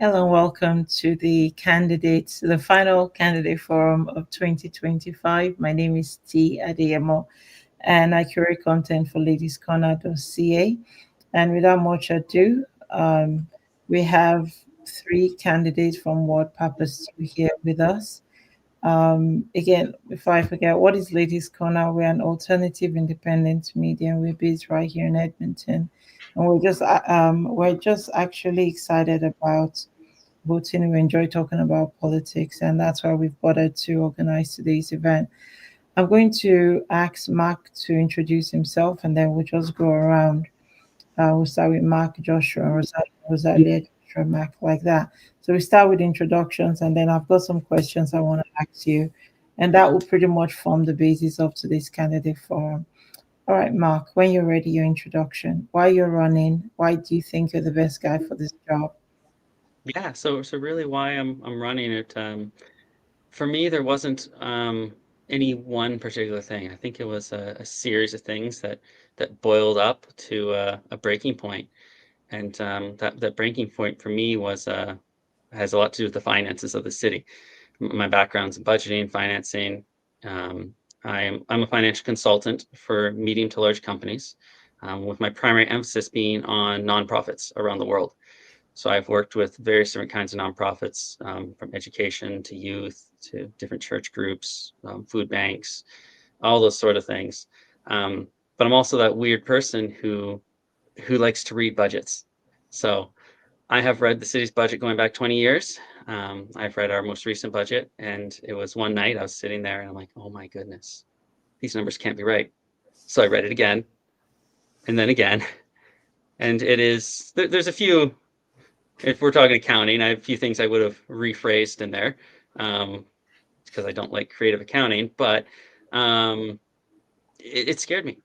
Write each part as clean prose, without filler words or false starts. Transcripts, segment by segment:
Hello, and welcome to the final candidate forum of 2025. My name is T. Adeyemo, and I curate content for ladiescorner.ca. And without much ado, we have three candidates from Ward Papastew here with us. Again, before I forget, what is Ladies Corner? We're an alternative independent media. We're based right here in Edmonton, and we're just actually excited about voting. We enjoy talking about politics, and that's why we've bothered to organize today's event. I'm going to ask Mark to introduce himself, and then we'll just go around. We'll start with Mark, Joshua, Rosalia, Joshua, Mark, like that. So we start with introductions, and then I've got some questions I want to ask you, and that will pretty much form the basis of today's candidate forum. All right, Mark, when you're ready, your introduction. Why you're running? Why do you think you're the best guy for this job? Yeah, so really why I'm running it. For me, there wasn't any one particular thing. I think it was a series of things that boiled up to a breaking point, and that breaking point for me was has a lot to do with the finances of the city. My background's in budgeting, financing. I'm a financial consultant for medium to large companies, with my primary emphasis being on nonprofits around the world. So I've worked with various different kinds of nonprofits, from education to youth to different church groups, food banks, all those sort of things. But I'm also that weird person who likes to read budgets. So I have read the city's budget going back 20 years. I've read our most recent budget, and it was one night I was sitting there and I'm like, oh my goodness, these numbers can't be right. So I read it again and then again. And there's a few. If we're talking accounting, I have a few things I would have rephrased in there, because I don't like creative accounting, but it scared me.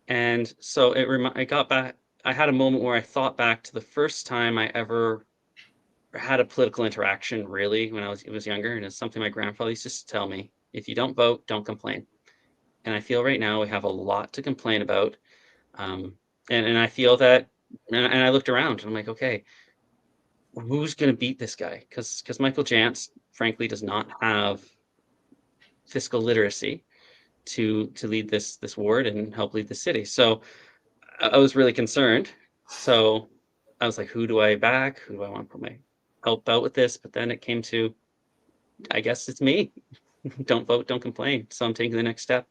And so I got back, I had a moment where I thought back to the first time I ever had a political interaction, really, when I was younger. And it's something my grandfather used to tell me: if you don't vote, don't complain. And I feel right now we have a lot to complain about. And I feel that, and I looked around and I'm like, okay, who's going to beat this guy? Because Michael Jantz, frankly, does not have fiscal literacy to lead this ward and help lead the city. So I was really concerned. So I was like, who do I back? Who do I want to put my help out with this? But then it came to, I guess it's me. Don't vote, don't complain. So I'm taking the next step.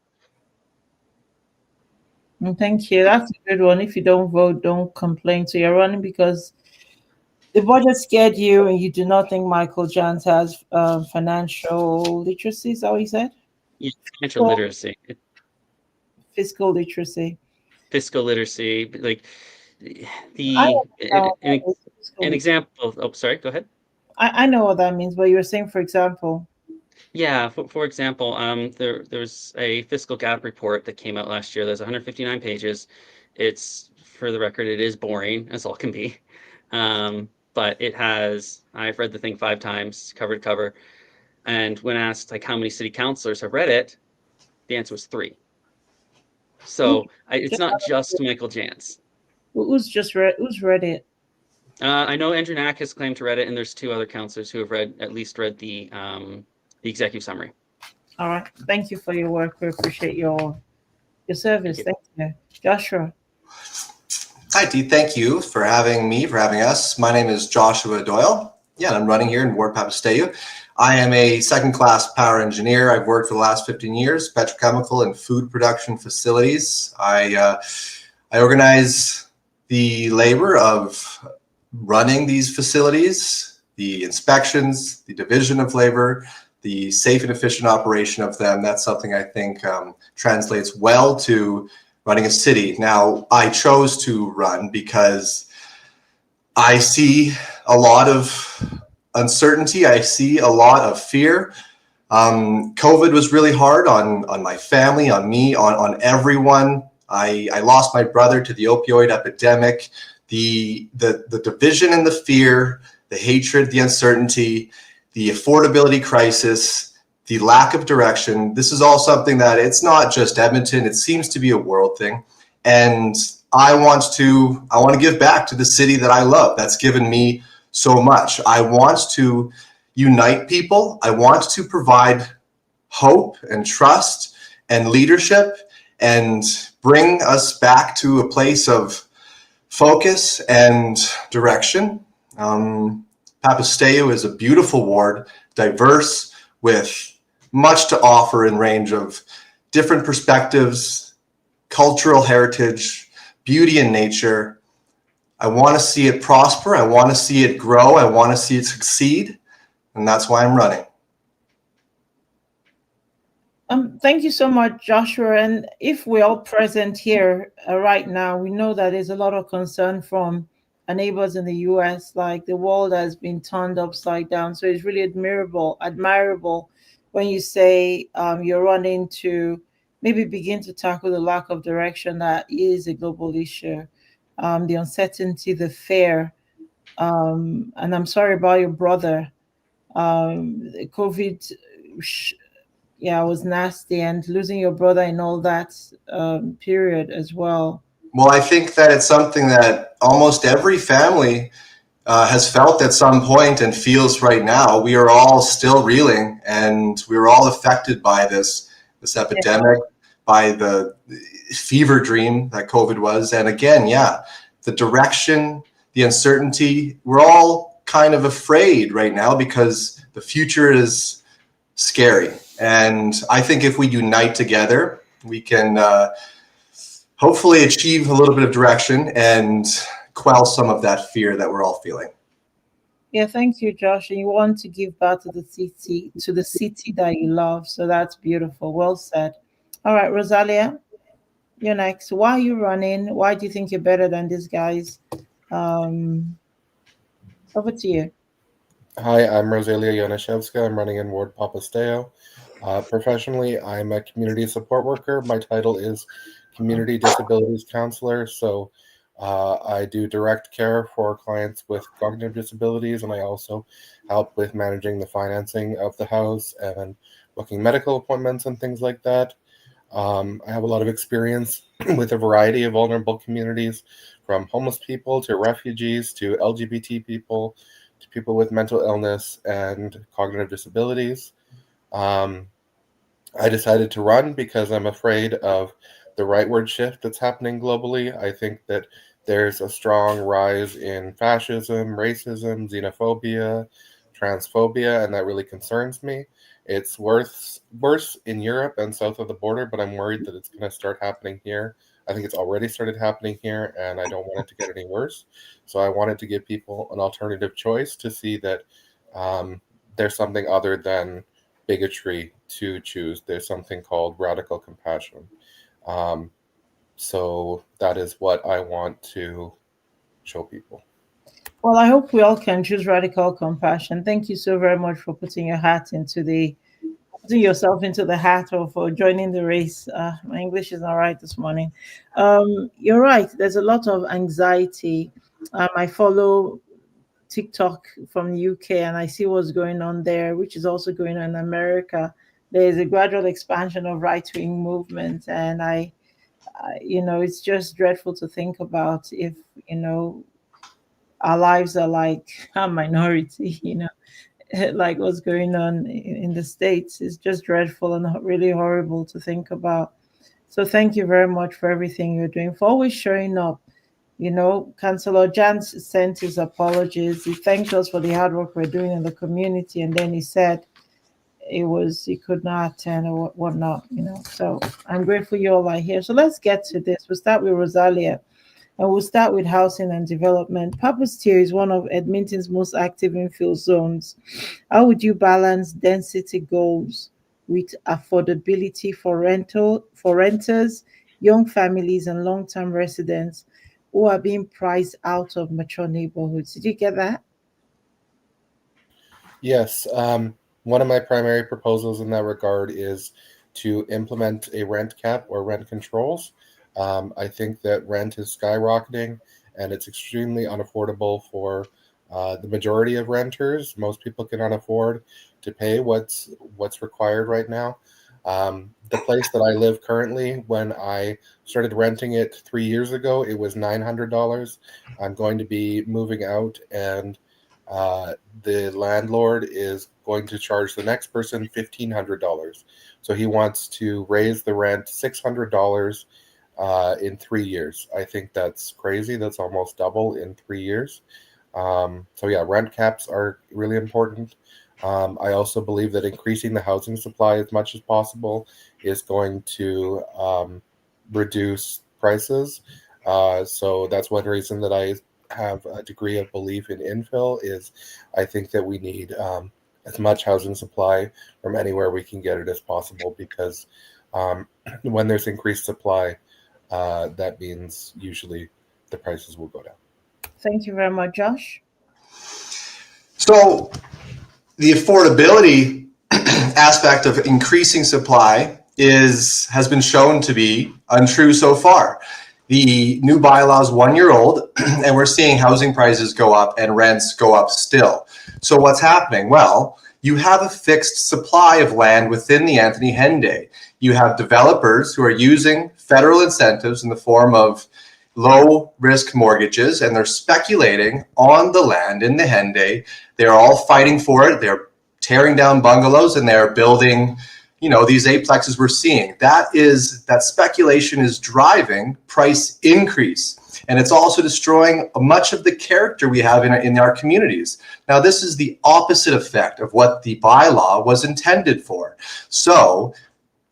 Thank you. That's a good one. If you don't vote, don't complain. So you're running because the budget scared you, and you do not think Michael Jans has financial literacy. Is that what you said? Yeah, financial Well, literacy, fiscal literacy. fiscal literacy, like I the understand what an, that is. Fiscal an lit- example. Oh, sorry, go ahead. I know what that means, but you were saying, for example, Yeah, for example, there's a fiscal gap report that came out last year. There's 159 pages. It's, for the record, it is boring as all can be. But I've read the thing 5 times, cover to cover. And when asked like how many city councilors have read it, the answer was 3. who So it's just not just Michael Jantz. who's read it? I know Andrew Knack has claimed to read it, and there's 2 other councilors who have at least read the executive summary. All right. Thank you for your work. We appreciate your Thank service. you. Thank you, Joshua. Hi, Dee. Thank you for having me, for having us. My name is Joshua Doyle. Yeah, and I'm running here in Ward Papastew. I am a second-class power engineer. I've worked for the last 15 years, petrochemical and food production facilities. I organize the labor of running these facilities, the inspections, the division of labor, the safe and efficient operation of them. That's something I think translates well to running a city. Now, I chose to run because I see a lot of uncertainty. I see a lot of fear. COVID was really hard on my family, on me, on everyone. I lost my brother to the opioid epidemic. The division and the fear, the hatred, the uncertainty, the affordability crisis, the lack of direction. This is all something that it's not just Edmonton. It seems to be a world thing. And I want to give back to the city that I love. That's given me so much. I want to unite people. I want to provide hope and trust and leadership and bring us back to a place of focus and direction. Papastew is a beautiful ward, diverse, with much to offer in range of different perspectives, cultural heritage, beauty and nature. I want to see it prosper. I want to see it grow. I want to see it succeed. And that's why I'm running. Thank you so much, Joshua. And if we're all present here right now, we know that there's a lot of concern from our neighbors in the US, like the world has been turned upside down. So it's really admirable when you say you're running to maybe begin to tackle the lack of direction that is a global issue, the uncertainty, the fear. And I'm sorry about your brother. COVID yeah, it was nasty, and losing your brother in all that period as well. Well, I think that it's something that almost every family has felt at some point and feels right now. We are all still reeling, and we are all affected by this Yeah. epidemic, by the fever dream that COVID was. And again, yeah, the direction, the uncertainty, we're all kind of afraid right now because the future is scary. And I think if we unite together, we can hopefully achieve a little bit of direction and quell some of that fear that we're all feeling. Yeah, thank you, Josh. And you want to give back to the city that you love. So that's beautiful. Well said. All right, Rosalia, you're next. Why are you running? Why do you think you're better than these guys? Um, Over to you. Hi, I'm Rosalia Yanishevska. I'm running in Ward Papastew. Professionally, I'm a community support worker. My title is Community Disabilities Counselor. So I do direct care for clients with cognitive disabilities, and I also help with managing the financing of the house and booking medical appointments and things like that. I have a lot of experience with a variety of vulnerable communities, from homeless people to refugees to LGBT people to people with mental illness and cognitive disabilities. Um, I decided to run because I'm afraid of the rightward shift that's happening globally. I think that there's a strong rise in fascism, racism, xenophobia, transphobia, and that really concerns me. It's worse in Europe and south of the border, but I'm worried that it's going to start happening here. I think it's already started happening here, and I don't want it to get any worse. So I wanted to give people an alternative choice to see that um, there's something other than bigotry to choose. There's something called radical compassion. Um, so that is what I want to show people. Well, I hope we all can choose radical compassion. Thank you so very much for putting yourself into the hat or for joining the race. My English is not right this morning. You're right. There's a lot of anxiety. I follow TikTok from the UK and I see what's going on there, which is also going on in America. There's a gradual expansion of right wing movement, and it's just dreadful to think about if you know our lives are like a minority. Like what's going on in the States is just dreadful and really horrible to think about. So thank you very much for everything you're doing, for always showing up. Councillor Jan sent his apologies. He thanked us for the hard work we're doing in the community, and then he said he could not attend or whatnot. So I'm grateful you all are here. So let's get to this. We'll start with Rosalia. And we'll start with housing and development. Papastew is one of Edmonton's most active infill zones. How would you balance density goals with affordability for renters, young families, and long-term residents who are being priced out of mature neighborhoods? Did you get that? Yes, one of my primary proposals in that regard is to implement a rent cap or rent controls. I think that rent is skyrocketing and it's extremely unaffordable for the majority of renters. Most people cannot afford to pay what's required right now. The place that I live currently, when I started renting it 3 years ago, it was $900. I'm going to be moving out, and the landlord is going to charge the next person $1,500. So he wants to raise the rent $600 in 3 years. I think that's crazy. That's almost double in 3 years. So yeah, rent caps are really important. I also believe that increasing the housing supply as much as possible is going to reduce prices. So that's one reason that I have a degree of belief in infill is I think that we need as much housing supply from anywhere we can get it as possible because when there's increased supply, that means usually the prices will go down. Thank you very much, Josh. So the affordability aspect of increasing supply has been shown to be untrue so far. The new bylaw is 1 year old, and we're seeing housing prices go up and rents go up still. So what's happening? Well, you have a fixed supply of land within the Anthony Henday. You have developers who are using federal incentives in the form of low risk mortgages, and they're speculating on the land in the Henday. They're all fighting for it. They're tearing down bungalows and they're building, these eightplexes we're seeing. That speculation is driving price increase. And it's also destroying much of the character we have in our communities. Now, this is the opposite effect of what the bylaw was intended for. So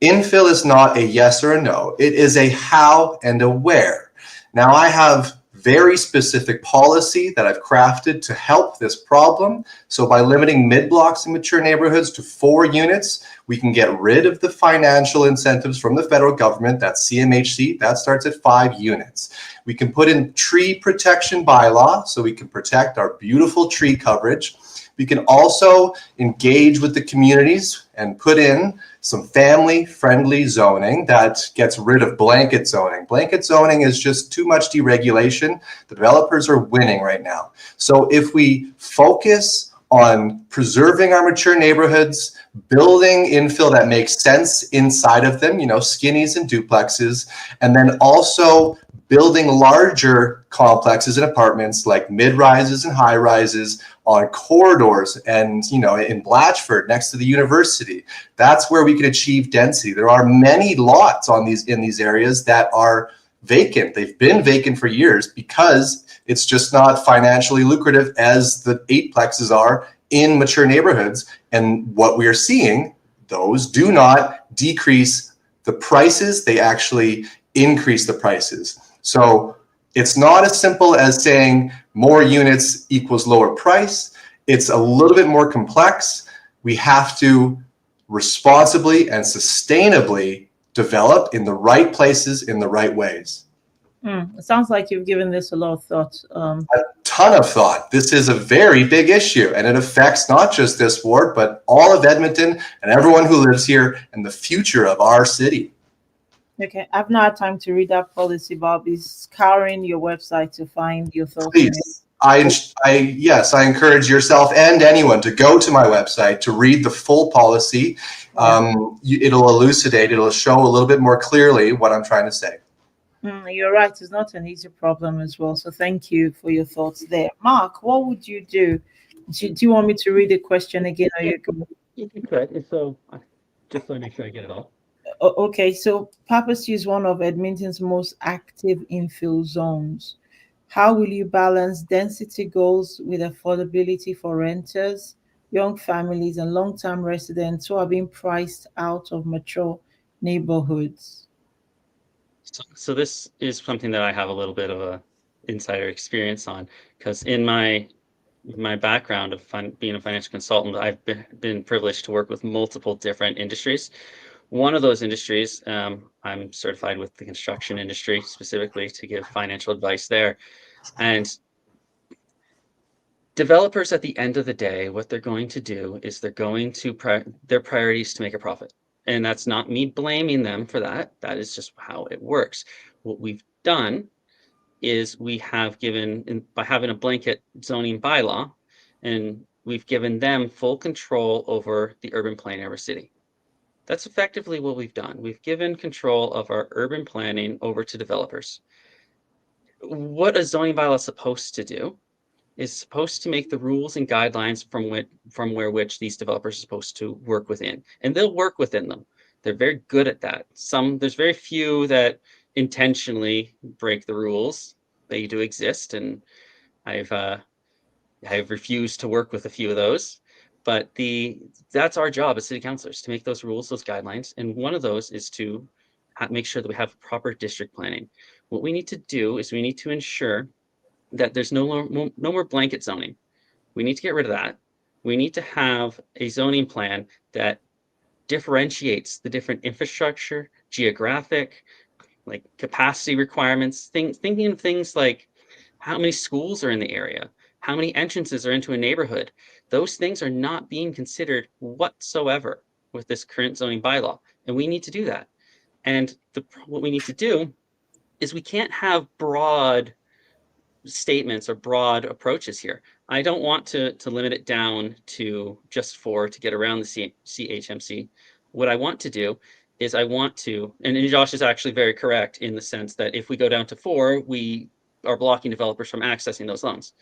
infill is not a yes or a no. It is a how and a where. Now, I have very specific policy that I've crafted to help this problem. So by limiting mid-blocks in mature neighborhoods to 4 units, we can get rid of the financial incentives from the federal government. That's CMHC. That starts at 5 units. We can put in tree protection bylaw so we can protect our beautiful tree coverage. We can also engage with the communities and put in some family-friendly zoning that gets rid of blanket zoning. Blanket zoning is just too much deregulation. The developers are winning right now. So if we focus on preserving our mature neighborhoods, building infill that makes sense inside of them, skinnies and duplexes, and then also building larger complexes and apartments like mid-rises and high-rises on corridors and, in Blatchford next to the university. That's where we can achieve density. There are many lots in these areas that are vacant. They've been vacant for years because it's just not financially lucrative as the eightplexes are in mature neighborhoods. And what we are seeing, those do not decrease the prices, they actually increase the prices. So it's not as simple as saying more units equals lower price. It's a little bit more complex. We have to responsibly and sustainably develop in the right places in the right ways. It sounds like you've given this a lot of thought. A ton of thought. This is a very big issue, and it affects not just this ward, but all of Edmonton and everyone who lives here and the future of our city. Okay, I've not had time to read that policy, but I'll be scouring your website to find your thoughts. Please, I encourage yourself and anyone to go to my website to read the full policy. It'll elucidate, it'll show a little bit more clearly what I'm trying to say. You're right. It's not an easy problem as well. So thank you for your thoughts there. Mark, what would you do? Do you want me to read the question again? Or you can... You could. So just want to make sure I get it all. Okay, so Papastew is one of Edmonton's most active infill zones. How will you balance density goals with affordability for renters, young families, and long-term residents who are being priced out of mature neighborhoods? So this is something that I have a little bit of a insider experience on, because in my background of being a financial consultant, I've been privileged to work with multiple different industries. One of those industries, I'm certified with the construction industry specifically to give financial advice there. And developers at the end of the day, what they're going to do is they're going to their priority is to make a profit. And that's not me blaming them for that. That is just how it works. What we've done is we have given, by having a blanket zoning bylaw, and we've given them full control over the urban planning of our city. That's effectively what we've done. We've given control of our urban planning over to developers. What a zoning bylaw is supposed to do is supposed to make the rules and guidelines from which these developers are supposed to work within, and they'll work within them. They're very good at that. There's very few that intentionally break the rules. They do exist, and I've refused to work with a few of those. But that's our job as city councilors, to make those rules, those guidelines, and one of those is to make sure that we have proper district planning. What we need to do is we need to ensure that there's no more blanket zoning. We need to get rid of that. We need to have a zoning plan that differentiates the different infrastructure, geographic, like capacity requirements, thinking of things like how many schools are in the area, how many entrances are into a neighborhood. Those things are not being considered whatsoever with this current zoning bylaw, and we need to do that. And what we need to do is we can't have broad statements or broad approaches here. I don't want to limit it down to just 4 to get around the CHMC. What I want to do is I want to, and Josh is actually very correct in the sense that if we go down to 4, we are blocking developers from accessing those loans.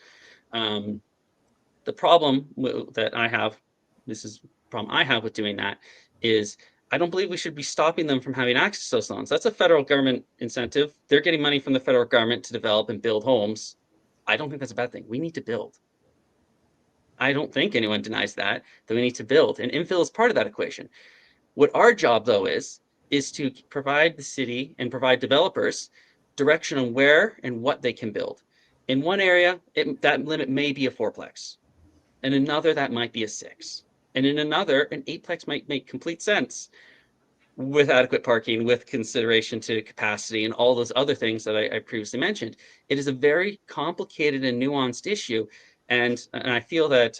The problem that I have, this is the problem I have with doing that, is I don't believe we should be stopping them from having access to those loans. That's a federal government incentive. They're getting money from the federal government to develop and build homes. I don't think that's a bad thing. We need to build. I don't think anyone denies that we need to build, and infill is part of that equation. What our job, though, is to provide the city and provide developers direction on where and what they can build. In one area, that limit may be a 4-plex. In another, that might be a 6. And in another, an 8-plex might make complete sense with adequate parking, with consideration to capacity and all those other things that I previously mentioned. It is a very complicated and nuanced issue. And I feel that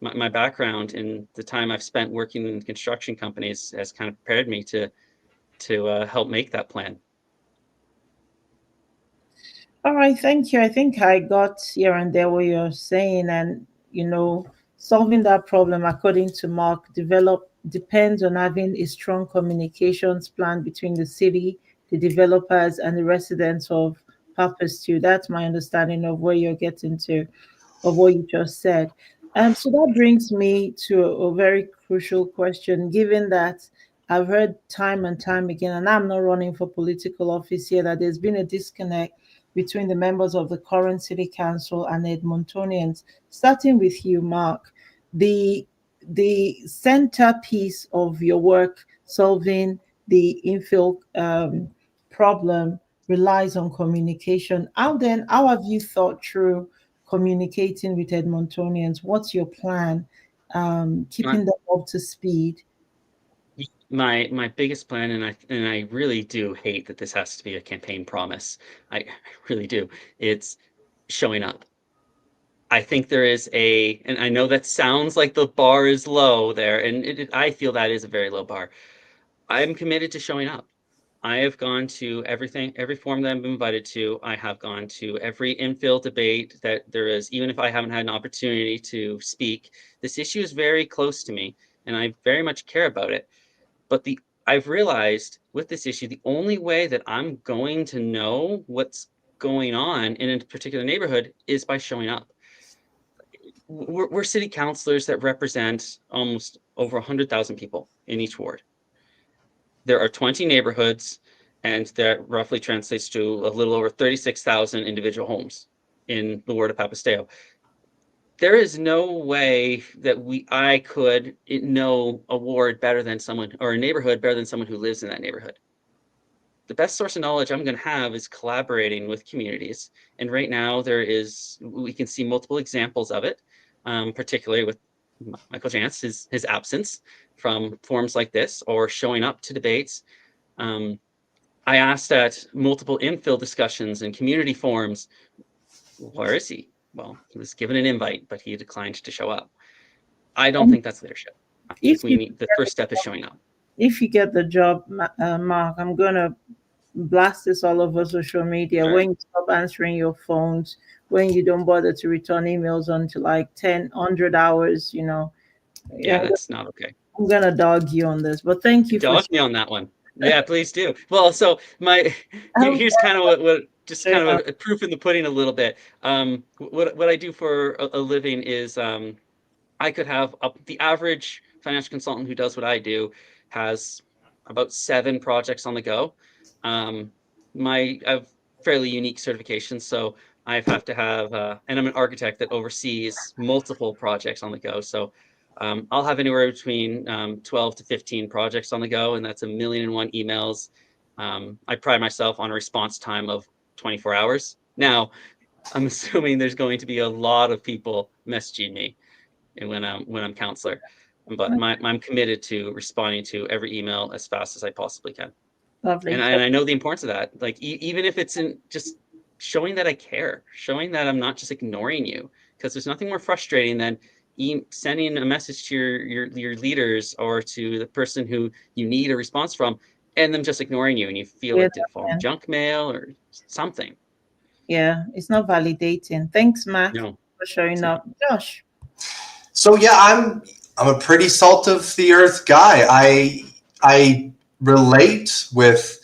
my background in the time I've spent working in construction companies has kind of prepared me to help make that plan. All right, thank you. I think I got here and there what you're saying, and solving that problem, according to Mark, depends on having a strong communications plan between the city, the developers, and the residents of Papastew. That's my understanding of where you're getting to, of what you just said. So that brings me to a very crucial question, given that I've heard time and time again, and I'm not running for political office here, that there's been a disconnect between the members of the current city council and Edmontonians. Starting with you, Mark, the centerpiece of your work solving the infill problem relies on communication. How have you thought through communicating with Edmontonians? What's your plan? Keeping them up to speed. My biggest plan, and I really do hate that this has to be a campaign promise. I really do. It's showing up. I think there is and I know that sounds like the bar is low there, and I feel that is a very low bar. I'm committed to showing up. I have gone to every forum that I've been invited to. I have gone to every infill debate that there is, even if I haven't had an opportunity to speak. This issue is very close to me, and I very much care about it. But I've realized with this issue, the only way that I'm going to know what's going on in a particular neighborhood is by showing up. We're city councilors that represent almost over 100,000 people in each ward. There are 20 neighborhoods, and that roughly translates to a little over 36,000 individual homes in the ward of Papastew. There is no way that I could know a ward better than someone, or a neighborhood better than someone who lives in that neighborhood. The best source of knowledge I'm going to have is collaborating with communities. And right now we can see multiple examples of it, particularly with Michael Jantz, his absence from forums like this or showing up to debates. I asked at multiple infill discussions and community forums, where is he? Well, he was given an invite, but he declined to show up. I don't think that's leadership. I think the first step is showing up. If you get the job, Mark, I'm going to blast this all over social media. Sure. When you stop answering your phones, when you don't bother to return emails until like 100 hours, Yeah, that's not okay. I'm going to dog you on this, but thank you dog me on that one. Yeah, please do. Well, so here's kind of what just Fair kind of enough. a proof in the pudding a little bit. What I do for a living is I could have the average financial consultant who does what I do has about 7 projects on the go. I have fairly unique certifications, so I have to have, and I'm an architect that oversees multiple projects on the go. So I'll have anywhere between 12 to 15 projects on the go, and that's 1,000,001 emails. I pride myself on a response time of 24 hours. Now, I'm assuming there's going to be a lot of people messaging me and when I'm counselor, but I'm committed to responding to every email as fast as I possibly can. Lovely. And I know the importance of that. Like even if it's in just showing that I care, showing that I'm not just ignoring you, because there's nothing more frustrating than sending a message to your leaders or to the person who you need a response from, and them just ignoring you, and you feel Yeah, like did it fall in junk mail or something. yeah, it's not validating. Thanks, Mac, No, for showing up. Josh. So yeah, I'm a pretty salt of the earth guy. I relate with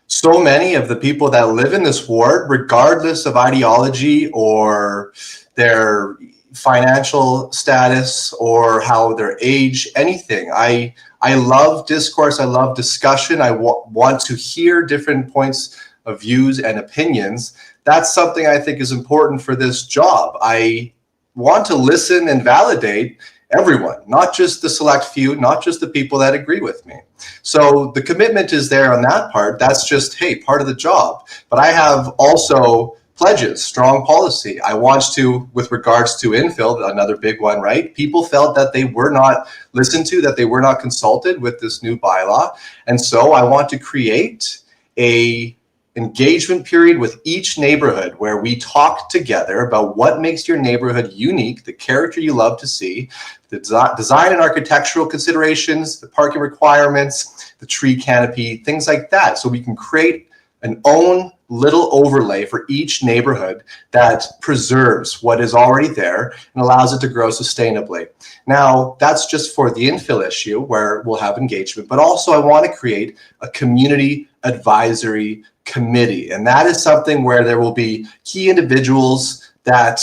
so many of the people that live in this ward, regardless of ideology or their financial status or how their age, anything. I love discourse. I love discussion. I want to hear different points of views and opinions. That's something I think is important for this job. I want to listen and validate everyone, not just the select few, not just the people that agree with me. So the commitment is there on that part. That's just, hey, part of the job. But I have also pledges, strong policy. I want to, with regards to infill, another big one, right? People felt that they were not listened to, that they were not consulted with this new bylaw. And so I want to create a engagement period with each neighborhood where we talk together about what makes your neighborhood unique, the character you love to see, the design and architectural considerations, the parking requirements, the tree canopy, things like that. So we can create an own little overlay for each neighborhood that preserves what is already there and allows it to grow sustainably. Now, that's just for the infill issue where we'll have engagement, but also I want to create a community advisory committee. And that is something where there will be key individuals that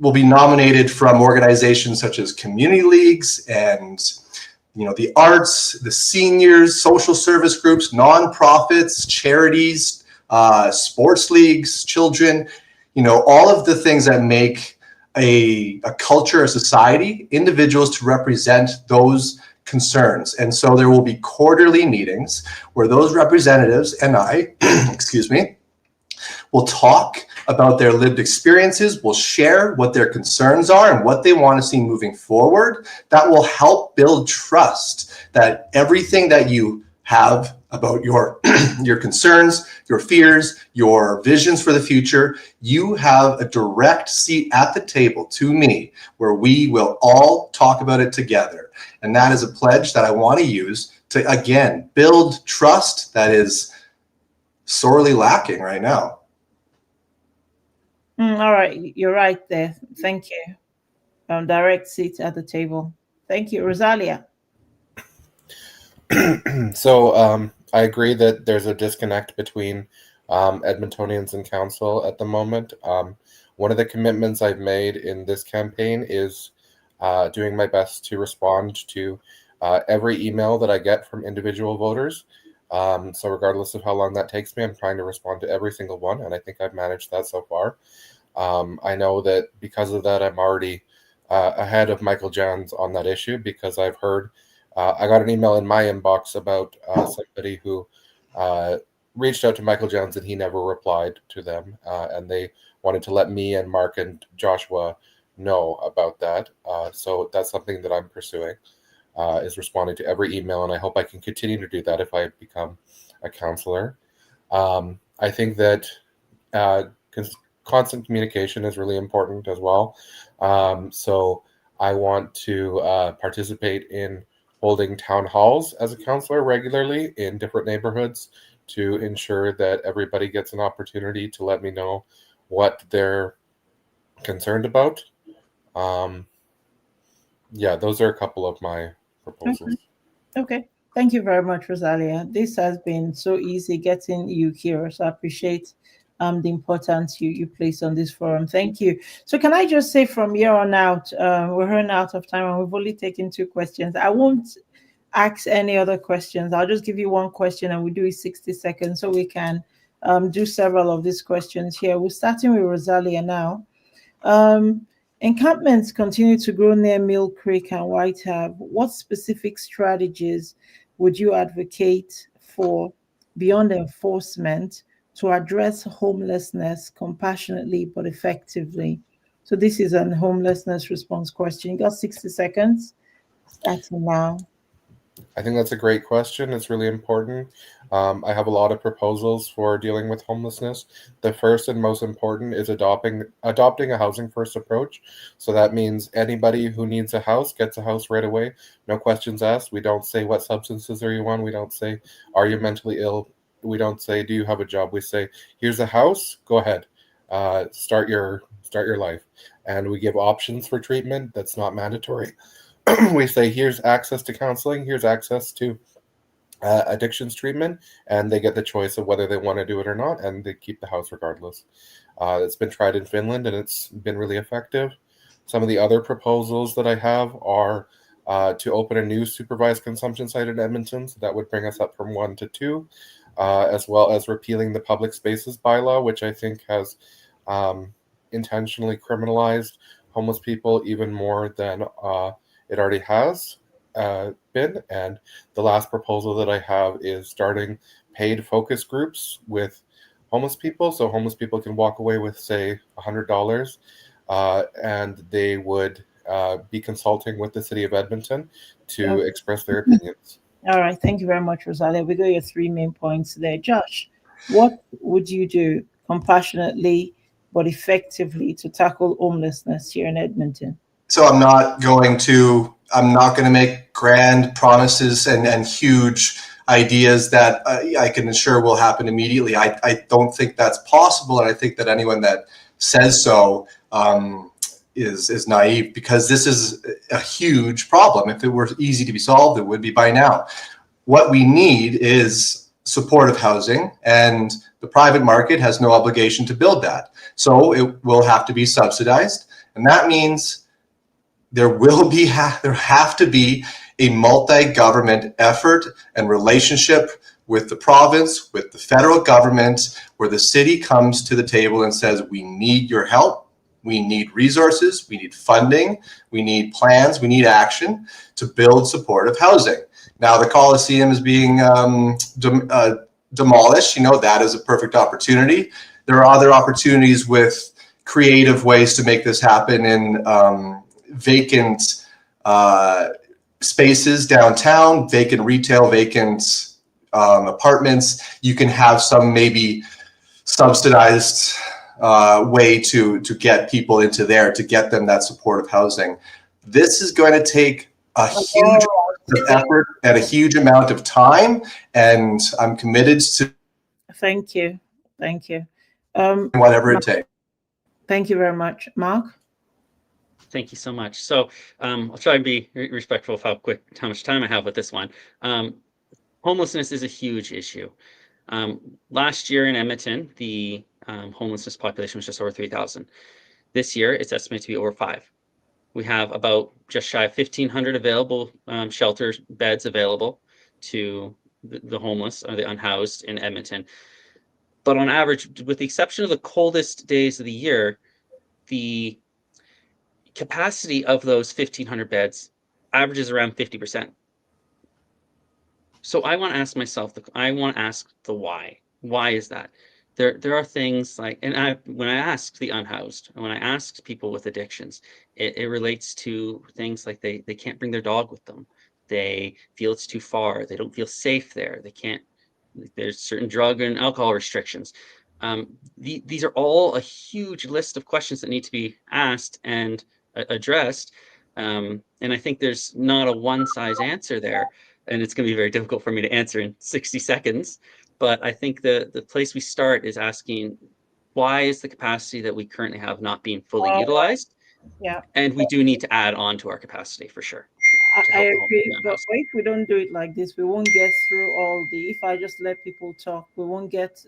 will be nominated from organizations such as community leagues and the arts, the seniors, social service groups, nonprofits, charities, sports leagues, children, all of the things that make a culture, a society, individuals to represent those concerns. And so there will be quarterly meetings where those representatives and I, excuse me, will talk about their lived experiences, will share what their concerns are and what they want to see moving forward. That will help build trust that everything that you have about your your concerns, your fears, your visions for the future, you have a direct seat at the table to me where we will all talk about it together. And that is a pledge that I want to use to, again, build trust that is sorely lacking right now. All right, you're right there. Thank you. Direct seat at the table. Thank you, Rosalia. So I agree that there's a disconnect between Edmontonians and council at the moment. One of the commitments I've made in this campaign is doing my best to respond to every email that I get from individual voters. So regardless of how long that takes me, I'm trying to respond to every single one, and I think I've managed that so far. I know that because of that, I'm already ahead of Michael Johns on that issue because I've heard I got an email in my inbox about somebody who reached out to Michael Johns and he never replied to them, and they wanted to let me and Mark and Joshua know about that. So that's something that I'm pursuing, is responding to every email, and I hope I can continue to do that if I become a counselor. I think that constant communication is really important as well. So I want to participate in holding town halls as a counselor regularly in different neighborhoods to ensure that everybody gets an opportunity to let me know what they're concerned about. Yeah, those are a couple of my proposals. Okay. Thank you very much, Rosalia. This has been so easy getting you here. So I appreciate the importance you place on this forum. Thank you. So can I just say from here on out, we're running out of time and we've only taken 2 questions. I won't ask any other questions. I'll just give you one question and we do it 60 seconds so we can do several of these questions here. We're starting with Rosalia now. Um, Encampments continue to grow near Mill Creek and White Hab. What specific strategies would you advocate for beyond enforcement to address homelessness compassionately but effectively? So this is an homelessness response question. You got 60 seconds starting now. I think that's a great question. It's really important. I have a lot of proposals for dealing with homelessness. The first and most important is adopting a housing first approach. So that means anybody who needs a house gets a house right away. No questions asked. We don't say what substances are you on. We don't say are you mentally ill. We don't say do you have a job. We say here's a house. Go ahead. Start your life. And we give options for treatment. That's not mandatory. We say here's access to counseling, here's access to addictions treatment, and they get the choice of whether they want to do it or not, and they keep the house regardless. It's been tried in Finland and it's been really effective. Some of the other proposals that I have are to open a new supervised consumption site in Edmonton. So that would bring us up from 1 to 2, as well as repealing the public spaces bylaw, which I think has intentionally criminalized homeless people even more than it already has been. And the last proposal that I have is starting paid focus groups with homeless people. So homeless people can walk away with, say, $100, and they would be consulting with the city of Edmonton to Okay. express their opinions. All right. Thank you very much, Rosalia. We got your 3 main points there. Josh, what would you do compassionately but effectively to tackle homelessness here in Edmonton? So I'm not going to make grand promises and huge ideas that I can assure will happen immediately. I don't think that's possible, and I think that anyone that says so is naive, because this is a huge problem. If it were easy to be solved, it would be by now. What we need is supportive housing, and the private market has no obligation to build that. So it will have to be subsidized, and that means there have to be a multi-government effort and relationship with the province, with the federal government, where the city comes to the table and says, we need your help, we need resources, we need funding, we need plans, we need action to build supportive housing. Now the Coliseum is being demolished. That is a perfect opportunity. There are other opportunities with creative ways to make this happen in vacant spaces downtown, vacant retail, vacant apartments. You can have some maybe subsidized way to get people into there, to get them that supportive housing. This is going to take a huge amount of effort and a huge amount of time, and I'm committed to Thank you. Thank you. whatever it takes. Thank you very much. Mark? Thank you so much. So I'll try and be respectful of how much time I have with this one. Homelessness is a huge issue. Last year in Edmonton, the homelessness population was just over 3,000. This year, it's estimated to be over 5. We have about just shy of 1,500 available shelter beds available to the homeless or the unhoused in Edmonton. But on average, with the exception of the coldest days of the year, the capacity of those 1,500 beds averages around 50%. So I want to ask myself, I want to ask the why. Why is that? There are things like, and when I ask the unhoused, and when I ask people with addictions, it relates to things like they can't bring their dog with them. They feel it's too far. They don't feel safe there. They can't, there's certain drug and alcohol restrictions. These are all a huge list of questions that need to be asked and addressed. And I think there's not a one size answer there. And it's going to be very difficult for me to answer in 60 seconds. But I think the place we start is asking, why is the capacity that we currently have not being fully utilized? Yeah. And we do need to add on to our capacity for sure. I agree, but if we don't do it like this, we won't get through all the. If I just let people talk, we won't get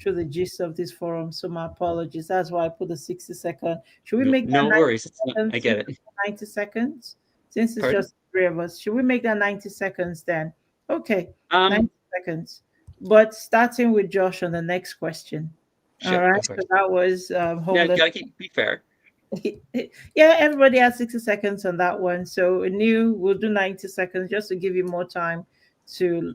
through the gist of this forum. So my apologies. That's why I put the 60 second. Should we No, make that no 90 worries. It's not, I seconds get instead it. of 90 seconds? Since it's Pardon? just three of us, should we make that 90 seconds then? Okay, Um, 90 seconds. But starting with Josh on the next question. All sure, go right. for So it. that was Yeah, homeless. gotta be fair. Yeah, everybody has 60 seconds on that one. So new, we'll do 90 seconds just to give you more time to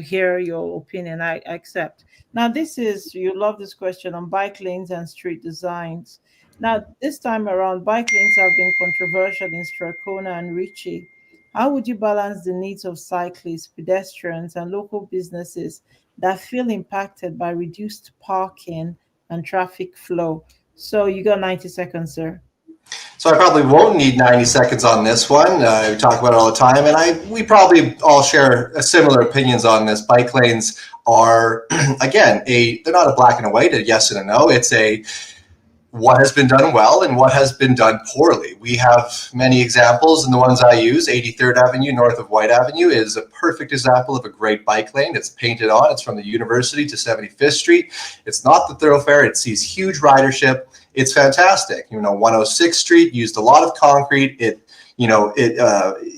hear your opinion. I accept. Now this is you love this question on bike lanes and street designs. Now this time around, bike lanes have been controversial in Strathcona and Ritchie. How would you balance the needs of cyclists, pedestrians, and local businesses that feel impacted by reduced parking and traffic flow? So you got 90 seconds, sir. So I probably won't need 90 seconds on this one. We talk about it all the time, and we probably all share similar opinions on this. Bike lanes are, again, they're not a black and a white, a yes and a no. It's a what has been done well and what has been done poorly. We have many examples, and the ones I use, 83rd Avenue north of White Avenue is a perfect example of a great bike lane. It's painted on. It's from the University to 75th Street. It's not the thoroughfare. It sees huge ridership. It's fantastic. 106th Street used a lot of concrete. It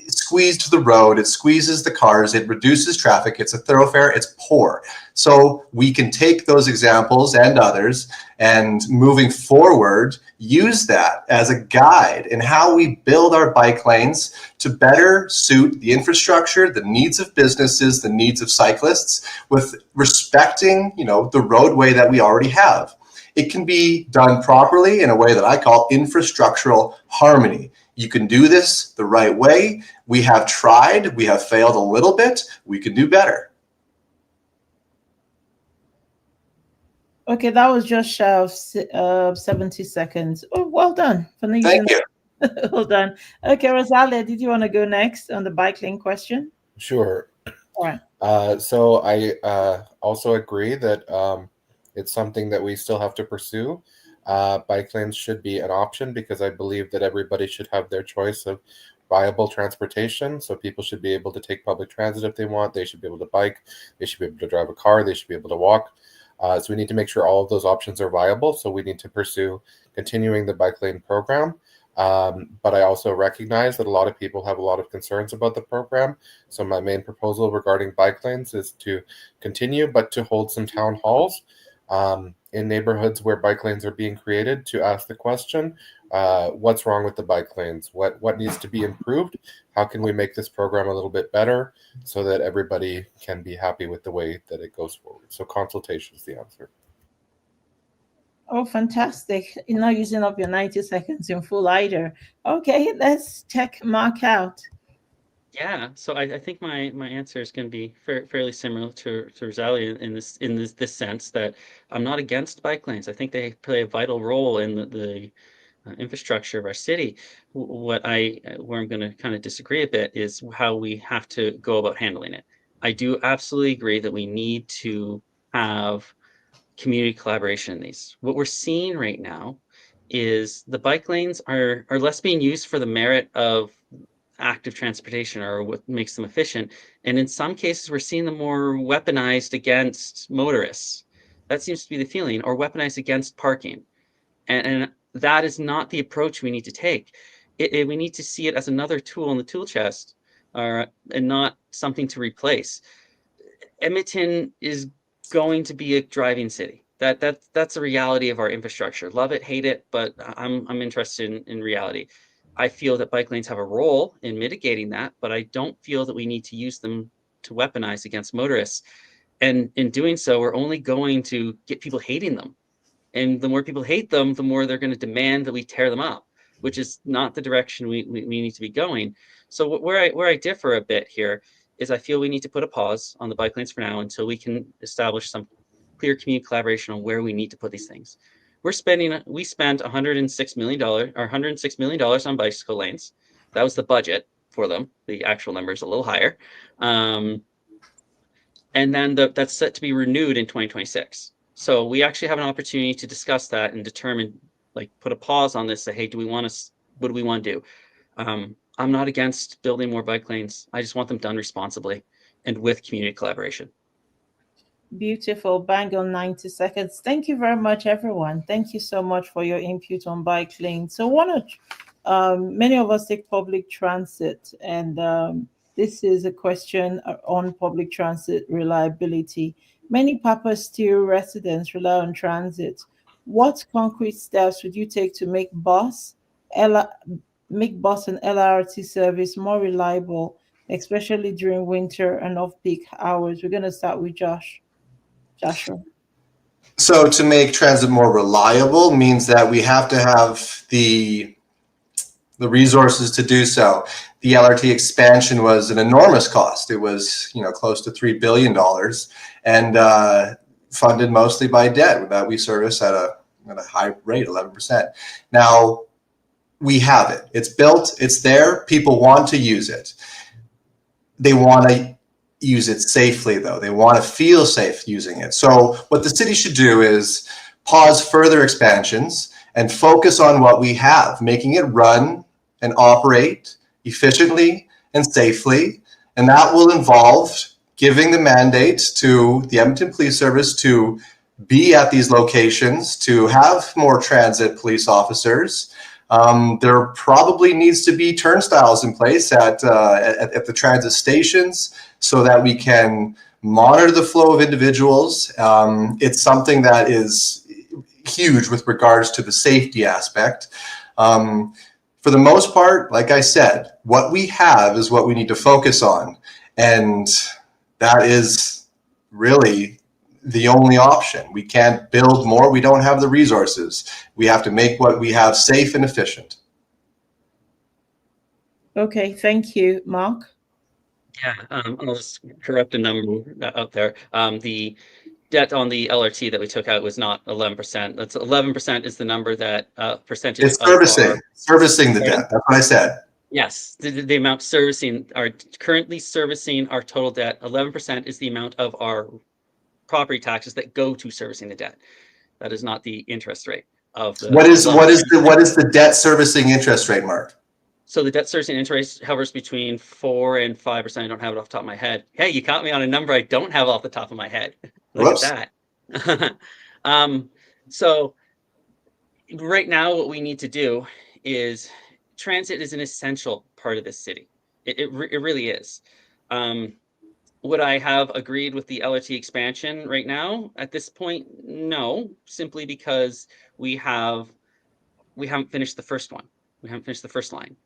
squeezed the road. It squeezes the cars. It reduces traffic. It's a thoroughfare. It's poor. So we can take those examples and others, and moving forward, use that as a guide in how we build our bike lanes to better suit the infrastructure, the needs of businesses, the needs of cyclists, with respecting, the roadway that we already have. It can be done properly in a way that I call infrastructural harmony. You can do this the right way. We have tried, we have failed a little bit. We can do better. Okay, that was just shy of 70 seconds. Oh, well done for not Thank using. you. Well done. Okay, Rosalia, did you want to go next on the bike lane question? Sure. All right. So I also agree that it's something that we still have to pursue. Bike lanes should be an option because I believe that everybody should have their choice of viable transportation. So people should be able to take public transit if they want. They should be able to bike. They should be able to drive a car. They should be able to walk. So we need to make sure all of those options are viable. So we need to pursue continuing the bike lane program. But I also recognize that a lot of people have a lot of concerns about the program. So my main proposal regarding bike lanes is to continue, but to hold some town halls in neighborhoods where bike lanes are being created to ask the question, what's wrong with the bike lanes? What needs to be improved? How can we make this program a little bit better so that everybody can be happy with the way that it goes forward? So consultation is the answer. Oh, fantastic. You're not using up your 90 seconds in full either. Okay, let's check Mark out. Yeah, so I think my answer is going to be fairly similar to Rosalia in this sense that I'm not against bike lanes. I think they play a vital role in the infrastructure of our city. Where I'm going to kind of disagree a bit is how we have to go about handling it. I do absolutely agree that we need to have community collaboration in these. What we're seeing right now is the bike lanes are less being used for the merit of active transportation or what makes them efficient. And in some cases, we're seeing them more weaponized against motorists. That seems to be the feeling, or weaponized against parking. And that is not the approach we need to take. We need to see it as another tool in the tool chest, and not something to replace. Edmonton is going to be a driving city. That's a reality of our infrastructure. Love it, hate it, but I'm interested in reality. I feel that bike lanes have a role in mitigating that, but I don't feel that we need to use them to weaponize against motorists. And in doing so, we're only going to get people hating them. And the more people hate them, the more they're going to demand that we tear them up, which is not the direction we need to be going. So where I differ a bit here is I feel we need to put a pause on the bike lanes for now until we can establish some clear community collaboration on where we need to put these things. We spent $106 million or $106 million on bicycle lanes. That was the budget for them. The actual number is a little higher. And then that's set to be renewed in 2026. So we actually have an opportunity to discuss that and determine, like, put a pause on this. Say, hey, what do we want to do? I'm not against building more bike lanes. I just want them done responsibly and with community collaboration. Beautiful. Bang on 90 seconds. Thank you very much, everyone. Thank you so much for your input on bike lane. So, many of us take public transit, and this is a question on public transit reliability. Many Papastew residents rely on transit. What concrete steps would you take to L- make bus and LRT service more reliable, especially during winter and off-peak hours? We're going to start with Joshua. So to make transit more reliable means that we have to have the resources to do so. The LRT expansion was an enormous cost. It was, close to $3 billion, and funded mostly by debt that we service at a high rate, 11%. Now we have it. It's built. It's there. People want to use it. They want to use it safely, though. They want to feel safe using it. So what the city should do is pause further expansions and focus on what we have, making it run and operate efficiently and safely. And that will involve giving the mandate to the Edmonton Police Service to be at these locations, to have more transit police officers. There probably needs to be turnstiles in place at the transit stations so that we can monitor the flow of individuals. It's something that is huge with regards to the safety aspect. For the most part, like I said, what we have is what we need to focus on. And that is really the only option. We can't build more. We don't have the resources. We have to make what we have safe and efficient. Okay, thank you, Mark. Yeah, I'll just correct a number out there. The debt on the LRT that we took out was not 11%. That's 11% is the number that percentage It's of our servicing the Pardon? debt. That's what I said. Yes, the amount currently servicing our total debt. 11% is the amount of our property taxes that go to servicing the debt. That is not the interest rate of the What is loan. the debt servicing interest rate, Mark? So the debt servicing interest hovers between 4 and 5%. I don't have it off the top of my head. Hey, you caught me on a number I don't have off the top of my head. Look Whoops. at that. So right now, what we need to do is transit is an essential part of this city. It really is. Would I have agreed with the LRT expansion right now? At this point, no, simply because we haven't finished the first one. We haven't finished the first line.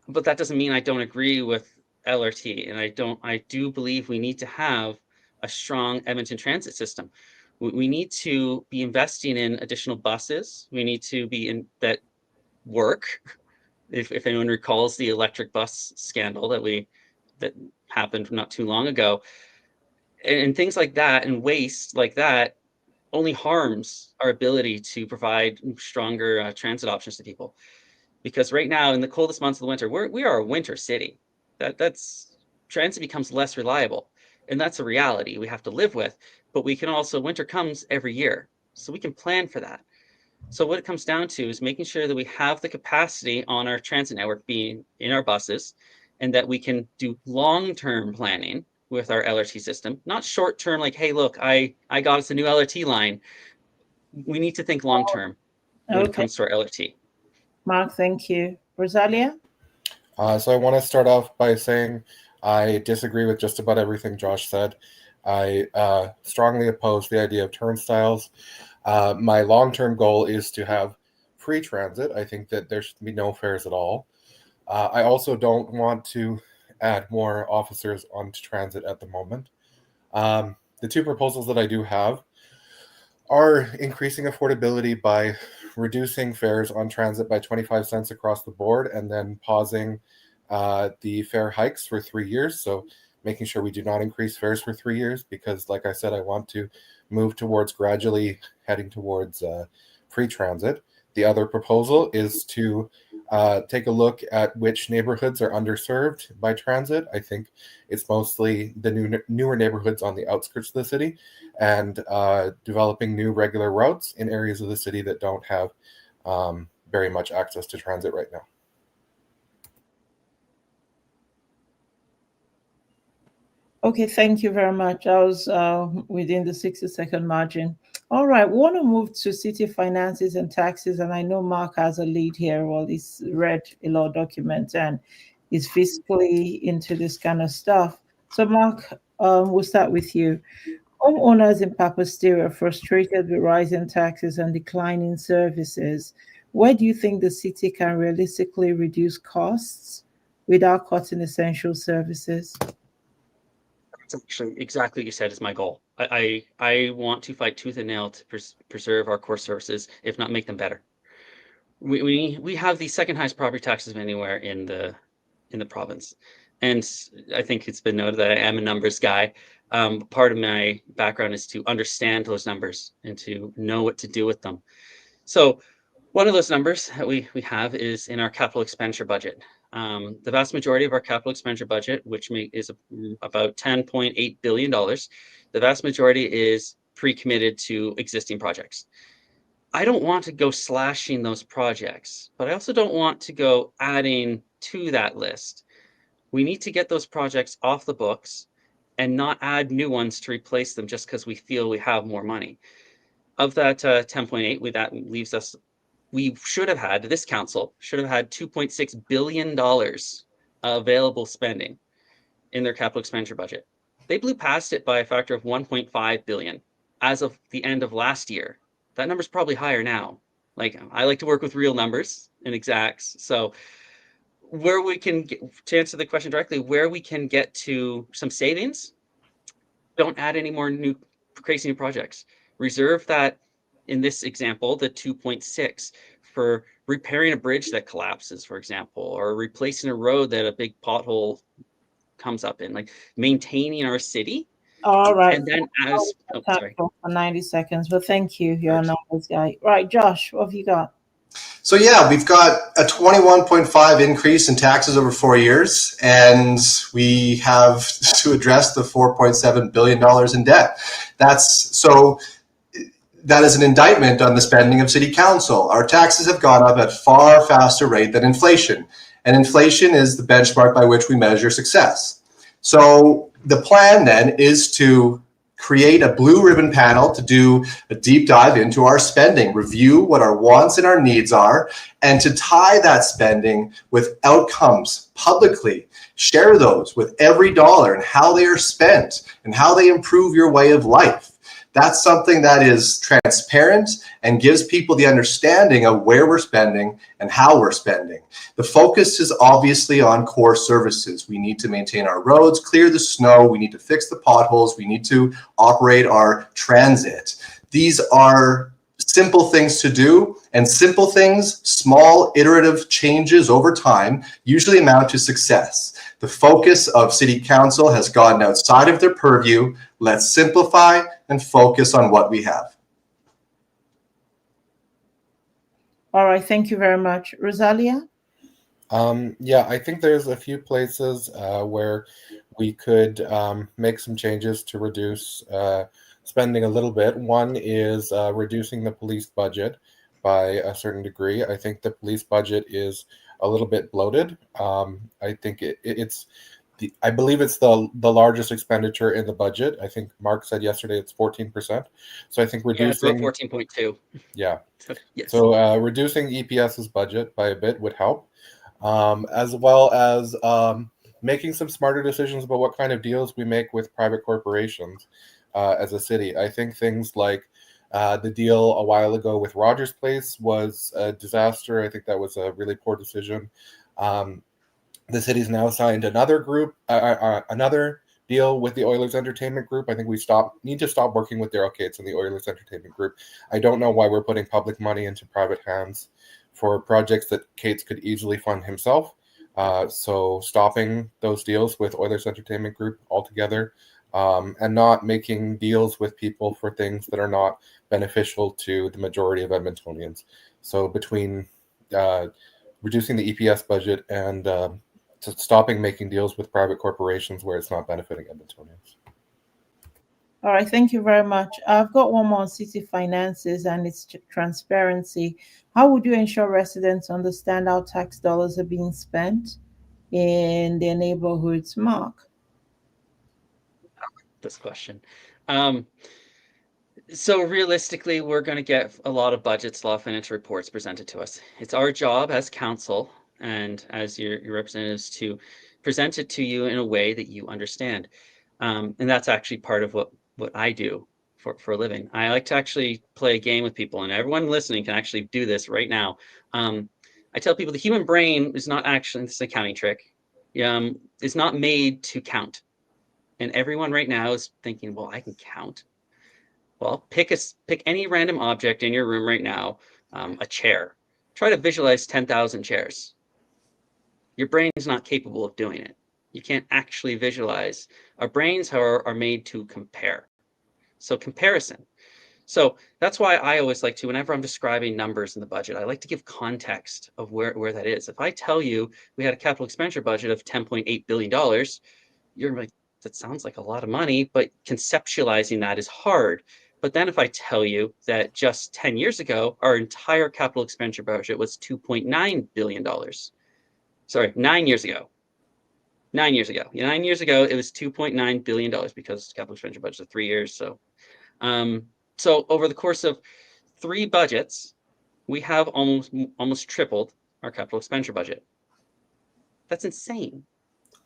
But that doesn't mean I don't agree with LRT, and I do believe we need to have a strong Edmonton transit system. We need to be investing in additional buses. We need to be in that work. If anyone recalls the electric bus scandal that happened not too long ago, and things like that, and waste like that only harms our ability to provide stronger transit options to people. Because right now, in the coldest months of the winter, we are a winter city. That's transit becomes less reliable, and that's a reality we have to live with. But we can also winter comes every year, so we can plan for that. So what it comes down to is making sure that we have the capacity on our transit network being in our buses, and that we can do long-term planning with our LRT system, not short-term like, hey, look, I got us a new LRT line. We need to think long-term when it Okay, comes to our LRT. Mark, thank you. Rosalia? So I want to start off by saying I disagree with just about everything Josh said. I strongly oppose the idea of turnstiles. My long-term goal is to have free transit. I think that there should be no fares at all. I also don't want to add more officers onto transit at the moment. The two proposals that I do have are increasing affordability by reducing fares on transit by 25 cents across the board, and then pausing the fare hikes for 3 years. So making sure we do not increase fares for 3 years, because like I said, I want to move towards gradually heading towards free transit. The other proposal is to take a look at which neighborhoods are underserved by transit. I think it's mostly the newer neighborhoods on the outskirts of the city, and developing new regular routes in areas of the city that don't have very much access to transit right now. Okay, thank you very much. I was within the 60-second margin. All right, we want to move to city finances and taxes. And I know Mark has a lead here. Well, he's read a lot of documents and is physically into this kind of stuff. So, Mark, we'll start with you. Homeowners in Papastew are frustrated with rising taxes and declining services. Where do you think the city can realistically reduce costs without cutting essential services? It's actually exactly what you said is my goal. I want to fight tooth and nail to preserve our core services, if not make them better. We have the second highest property taxes of anywhere in the province, and I think it's been noted that I am a numbers guy. Part of my background is to understand those numbers and to know what to do with them. So one of those numbers that we have is in our capital expenditure budget. The vast majority of our capital expenditure budget, which is about $10.8 billion, the vast majority is pre-committed to existing projects. I don't want to go slashing those projects, but I also don't want to go adding to that list. We need to get those projects off the books and not add new ones to replace them just because we feel we have more money. Of that 10.8, that leaves us, we should have had, this council should have had $2.6 billion available spending in their capital expenditure budget. They blew past it by a factor of 1.5 billion as of the end of last year. That number's probably higher now. Like, I like to work with real numbers and exacts. So where we can get, to answer the question directly, where we can get to some savings, don't add any more new crazy new projects. Reserve that, in this example, the 2.6 for repairing a bridge that collapses, for example, or replacing a road that a big pothole comes up in, like maintaining our city. All right. And then as, oh, Time sorry. for 90 seconds. But thank you. You're a numbers guy. Right, Josh, what have you got? So yeah, we've got a 21.5 increase in taxes over 4 years, and we have to address the $4.7 billion in debt. That is an indictment on the spending of city council. Our taxes have gone up at far faster rate than inflation, and inflation is the benchmark by which we measure success. So the plan then is to create a blue ribbon panel to do a deep dive into our spending, review what our wants and our needs are, and to tie that spending with outcomes publicly. Share those with every dollar and how they are spent and how they improve your way of life. That's something that is transparent and gives people the understanding of where we're spending and how we're spending. The focus is obviously on core services. We need to maintain our roads, clear the snow, we need to fix the potholes, we need to operate our transit. These are simple things to do, and simple things, small iterative changes over time, usually amount to success. The focus of City Council has gotten outside of their purview. Let's simplify and focus on what we have. All right. Thank you very much. Rosalia? Yeah, I think there's a few places where we could make some changes to reduce spending a little bit. One is reducing the police budget by a certain degree. I think the police budget is a little bit bloated. I think I believe it's the largest expenditure in the budget. I think Mark said yesterday it's 14%. So I think reducing 14.2. Yeah. Yes. So reducing EPS's budget by a bit would help, as well as making some smarter decisions about what kind of deals we make with private corporations as a city. I think things like the deal a while ago with Rogers Place was a disaster. I think that was a really poor decision. The city's now signed another another deal with the Oilers Entertainment Group. I think we need to stop working with Daryl Cates and the Oilers Entertainment Group. I don't know why we're putting public money into private hands for projects that Cates could easily fund himself. So stopping those deals with Oilers Entertainment Group altogether, and not making deals with people for things that are not beneficial to the majority of Edmontonians. So between reducing the EPS budget and stopping making deals with private corporations where it's not benefiting Edmontonians. All right, thank you very much. I've got one more on city finances and it's transparency. How would you ensure residents understand how tax dollars are being spent in their neighborhoods, Mark? this question. So realistically, we're going to get a lot of budgets, a lot of financial reports presented to us. It's our job as council and as your representatives to present it to you in a way that you understand. And that's actually part of what I do for a living. I like to actually play a game with people, and everyone listening can actually do this right now. I tell people the human brain is not actually, this is an accounting trick, is not made to count. And everyone right now is thinking, well, I can count. Well, pick any random object in your room right now, a chair. Try to visualize 10,000 chairs. Your brain is not capable of doing it. You can't actually visualize. Our brains are made to compare. So comparison. So that's why I always like to, whenever I'm describing numbers in the budget, I like to give context of where that is. If I tell you we had a capital expenditure budget of $10.8 billion, you're like, that sounds like a lot of money, but conceptualizing that is hard. But then if I tell you that just 10 years ago, our entire capital expenditure budget was $2.9 billion. Sorry, 9 years ago. 9 years ago. 9 years ago, it was $2.9 billion because capital expenditure budget of 3 years. So over the course of 3 budgets, we have almost tripled our capital expenditure budget. That's insane.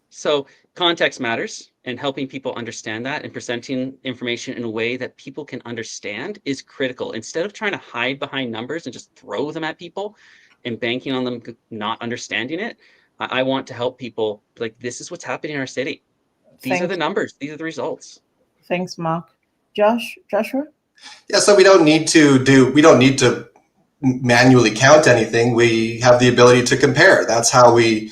So context matters, and helping people understand that and presenting information in a way that people can understand is critical. Instead of trying to hide behind numbers and just throw them at people and banking on them not understanding it, I want to help people, like, this is what's happening in our city. These are the numbers. These are the results. Thanks, Mark. Joshua? Yeah, so we don't need to manually count anything. We have the ability to compare. That's how we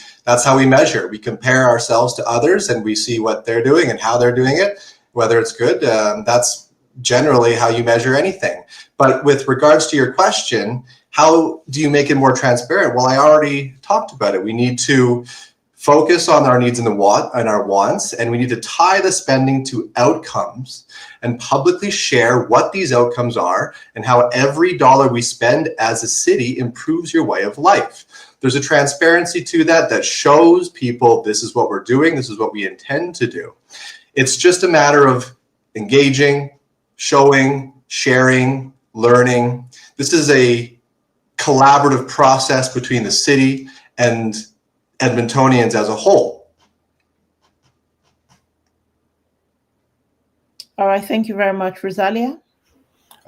measure. We compare ourselves to others, and we see what they're doing and how they're doing it, whether it's good. That's generally how you measure anything. But with regards to your question, how do you make it more transparent? Well, I already talked about it. We need to focus on our needs and our wants, and we need to tie the spending to outcomes and publicly share what these outcomes are and how every dollar we spend as a city improves your way of life. There's a transparency to that shows people this is what we're doing, this is what we intend to do. It's just a matter of engaging, showing, sharing, learning. This is a collaborative process between the city and Edmontonians as a whole. All right, thank you very much. Rosalia?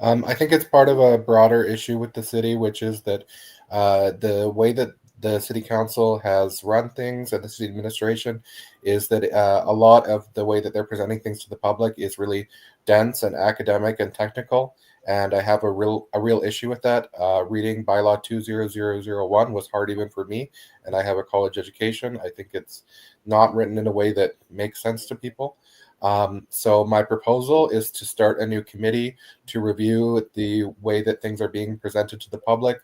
I think it's part of a broader issue with the city, which is that the way that the city council has run things and the city administration is that a lot of the way that they're presenting things to the public is really dense and academic and technical. And I have a real issue with that. Reading bylaw 20001 was hard even for me, and I have a college education. I think it's not written in a way that makes sense to people. So my proposal is to start a new committee to review the way that things are being presented to the public,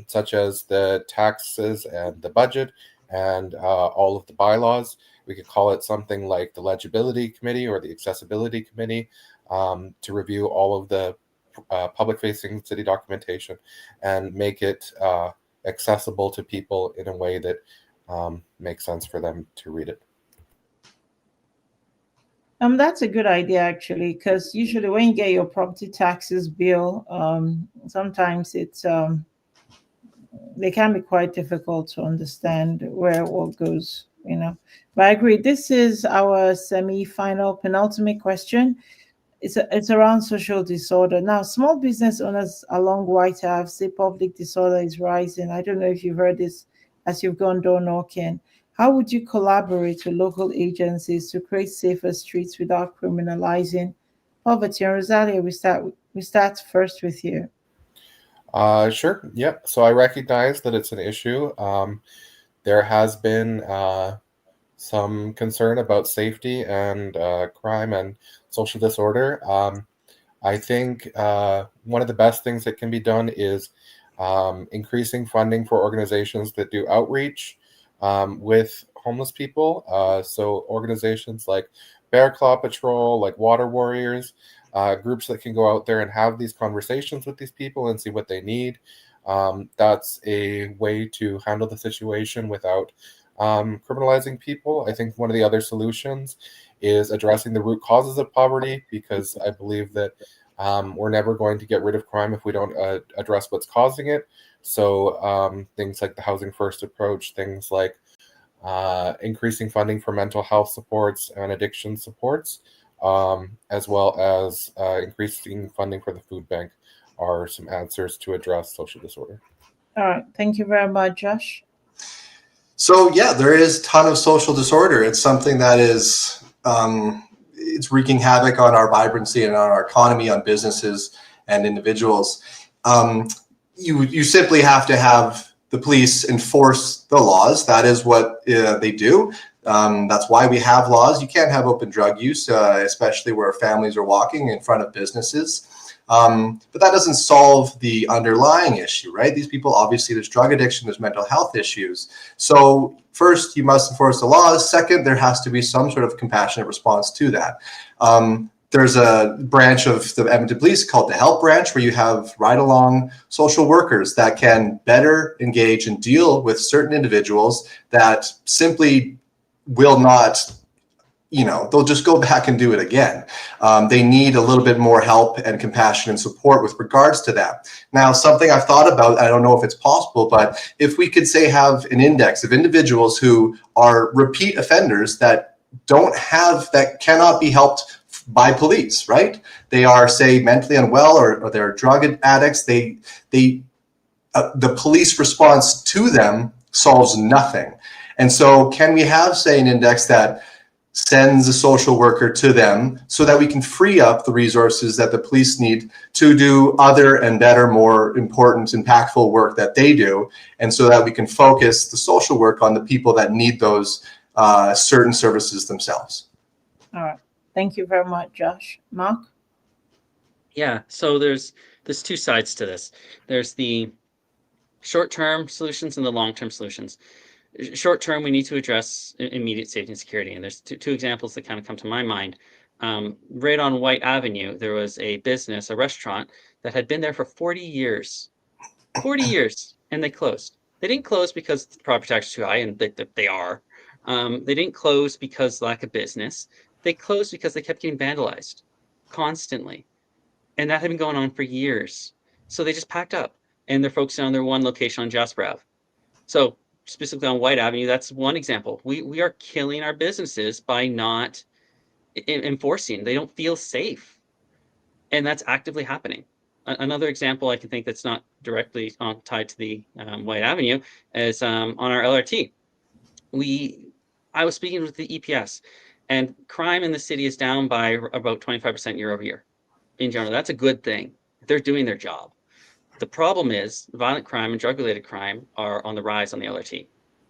such as the taxes and the budget and all of the bylaws. We could call it something like the Legibility Committee or the Accessibility Committee, to review all of the public-facing city documentation and make it accessible to people in a way that makes sense for them to read it. That's a good idea, actually, because usually when you get your property taxes bill, sometimes it's they can be quite difficult to understand where what goes, But I agree. This is our semi-final penultimate question. It's around social disorder. Now, small business owners along White Ave say public disorder is rising. I don't know if you've heard this as you've gone door knocking. How would you collaborate with local agencies to create safer streets without criminalizing poverty? And Rosalia, we start first with you. Sure. Yep. So I recognize that it's an issue. There has been some concern about safety and crime and social disorder. I think one of the best things that can be done is increasing funding for organizations that do outreach with homeless people. So organizations like Bear Claw Patrol, like Water Warriors, groups that can go out there and have these conversations with these people and see what they need. That's a way to handle the situation without criminalizing people. I think one of the other solutions is addressing the root causes of poverty, because I believe that we're never going to get rid of crime if we don't address what's causing it. So things like the housing first approach, things like increasing funding for mental health supports and addiction supports, as well as increasing funding for the food bank, are some answers to address social disorder. All right. Thank you very much, Josh. So yeah, there is a ton of social disorder. It's something that is it's wreaking havoc on our vibrancy and on our economy, on businesses and individuals. You simply have to have the police enforce the laws. That is what they do. That's why we have laws. You can't have open drug use, especially where families are walking in front of businesses. But that doesn't solve the underlying issue, right? These people, obviously, there's drug addiction, there's mental health issues. So first, you must enforce the laws. Second, there has to be some sort of compassionate response to that. There's a branch of the Edmonton Police called the Help Branch, where you have ride-along social workers that can better engage and deal with certain individuals that simply will not, they'll just go back and do it again. They need a little bit more help and compassion and support with regards to that. Now, something I've thought about, I don't know if it's possible, but if we could say have an index of individuals who are repeat offenders that cannot be helped by police, right? They are, say, mentally unwell, or they're drug addicts. The police response to them solves nothing. And so can we have, say, an index that sends a social worker to them so that we can free up the resources that the police need to do other and better, more important, impactful work that they do, and so that we can focus the social work on the people that need those certain services themselves. All right. Thank you very much, Josh. Mark? Yeah, so there's two sides to this. There's the short-term solutions and the long-term solutions. Short term, we need to address immediate safety and security. And there's two examples that kind of come to my mind. Right on White Avenue, there was a business, a restaurant, that had been there for 40 years. 40 years, and they closed. They didn't close because the property tax is too high, and they are. They didn't close because lack of business. They closed because they kept getting vandalized constantly. And that had been going on for years. So they just packed up, and they're focusing on their one location on Jasper Ave. So specifically on White Avenue, that's one example. We are killing our businesses by not enforcing. They don't feel safe, and that's actively happening. Another example I can think that's not directly tied to the White Avenue is on our LRT. I was speaking with the EPS, and crime in the city is down by about 25% year over year. In general, that's a good thing. They're doing their job. The problem is violent crime and drug-related crime are on the rise on the LRT.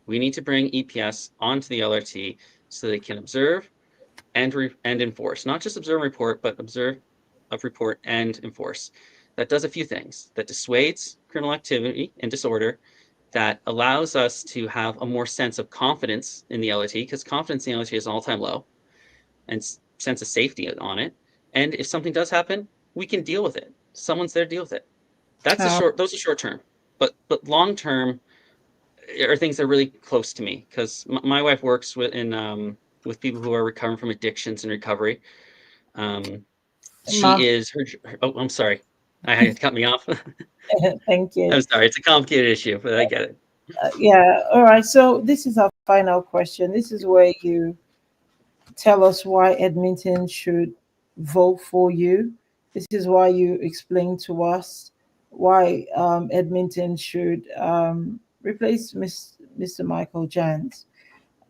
We need to bring EPS onto the LRT so they can observe and enforce. Not just observe and report, but observe, report, and enforce. That does a few things. That dissuades criminal activity and disorder. That allows us to have a more sense of confidence in the LRT, because confidence in the LRT is an all-time low, and sense of safety on it. And if something does happen, we can deal with it. Someone's there to deal with it. Those are short term, but long term are things that are really close to me, because my wife works with people who are recovering from addictions and recovery. She is oh, I'm sorry, I had to cut me off. Thank you. I'm sorry, it's a complicated issue, but I get it. Yeah. All right. So this is our final question. This is where you tell us why Edmonton should vote for you. This is why you explain to us why Edmonton should replace Mr. Michael Jans.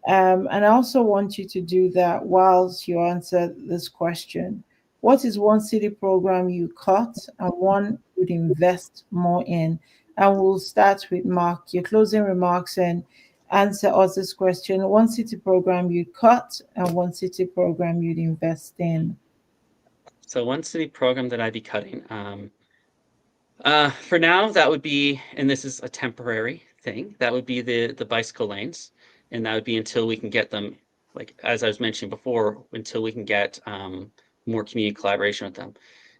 And I also want you to do that whilst you answer this question. What is one city program you cut and one would invest more in? And we'll start with Mark, your closing remarks, and answer us this question. One city program you cut and one city program you'd invest in. So one city program that I'd be cutting. For now, that would be, and this is a temporary thing, that would be the bicycle lanes. And that would be until we can get them, like, as I was mentioning before, until we can get more community collaboration with them.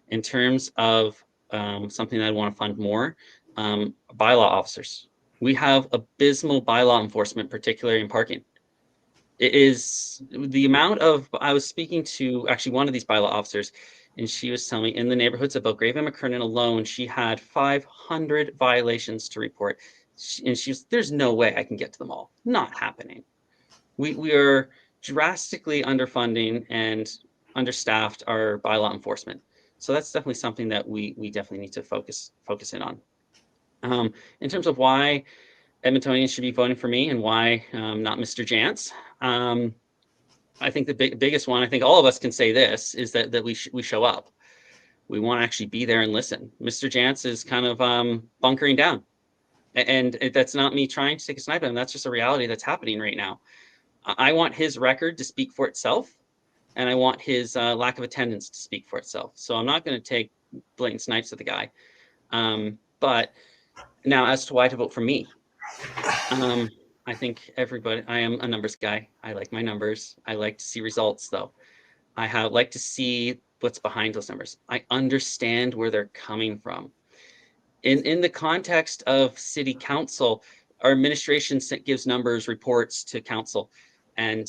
In terms of something that I want to fund more, bylaw officers. We have abysmal bylaw enforcement, particularly in parking. It is the amount of, I was speaking to actually one of these bylaw officers, and she was telling me in the neighborhoods of Belgrave and McKernan alone, she had 500 violations to report. And she was, there's no way I can get to them all. Not happening. We are drastically underfunding and understaffed our bylaw enforcement. So that's definitely something that we definitely need to focus in on. In terms of why Edmontonians should be voting for me and why not Mr. Jantz, I think the biggest one, I think all of us can say this, is that we show up. We want to actually be there and listen. Mr. Jantz is kind of bunkering down. And that's not me trying to take a snipe at him. That's just a reality that's happening right now. I want his record to speak for itself, and I want his lack of attendance to speak for itself. So I'm not going to take blatant snipes at the guy. But now, as to why to vote for me, I think everybody, I am a numbers guy. I like my numbers. I like to see results, though. I like to see what's behind those numbers. I understand where they're coming from. In the context of city council, our administration gives numbers, reports to council, and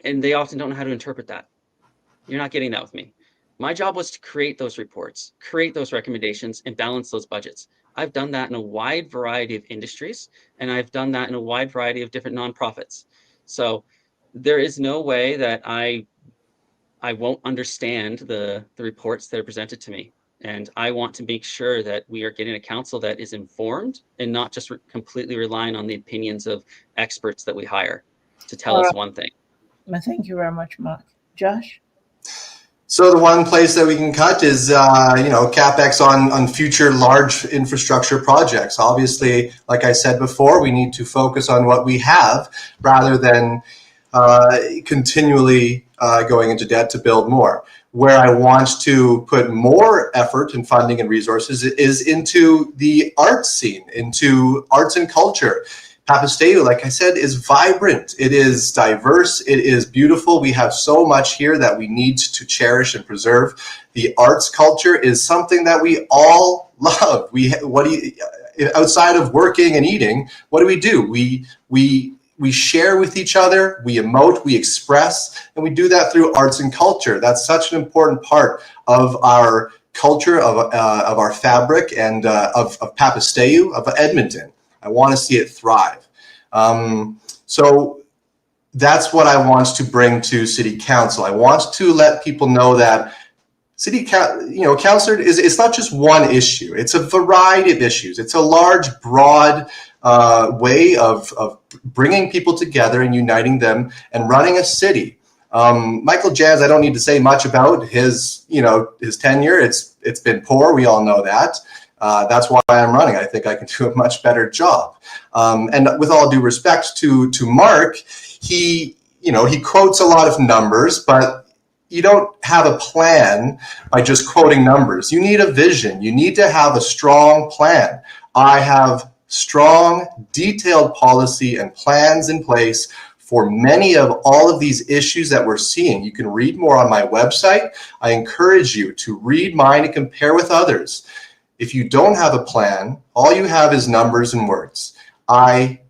they often don't know how to interpret that. You're not getting that with me. My job was to create those reports, create those recommendations, and balance those budgets. I've done that in a wide variety of industries, and I've done that in a wide variety of different nonprofits. So there is no way that I won't understand the reports that are presented to me. And I want to make sure that we are getting a council that is informed and not just completely relying on the opinions of experts that we hire to tell All us right. one thing. Thank you very much, Mark. Josh? So the one place that we can cut is, capex on future large infrastructure projects. Obviously, like I said before, we need to focus on what we have rather than continually going into debt to build more. Where I want to put more effort and funding and resources is into the arts scene, into arts and culture. Papastew, like I said, is vibrant. It is diverse. It is beautiful. We have so much here that we need to cherish and preserve. The arts culture is something that we all love. Outside of working and eating, what do? We share with each other, we emote, we express, and we do that through arts and culture. That's such an important part of our culture, of our fabric, and of Papastew, of Edmonton. I want to see it thrive. So that's what I want to bring to City Council. I want to let people know that councillor it's not just one issue. It's a variety of issues. It's a large, broad way of bringing people together and uniting them and running a city. Michael Jantz, I don't need to say much about his tenure. It's been poor. We all know that. That's why I'm running. I think I can do a much better job. And with all due respect to Mark, he quotes a lot of numbers, but you don't have a plan by just quoting numbers. You need a vision. You need to have a strong plan. I have strong, detailed policy and plans in place for many of all of these issues that we're seeing. You can read more on my website. I encourage you to read mine and compare with others. If you don't have a plan, all you have is numbers and words. I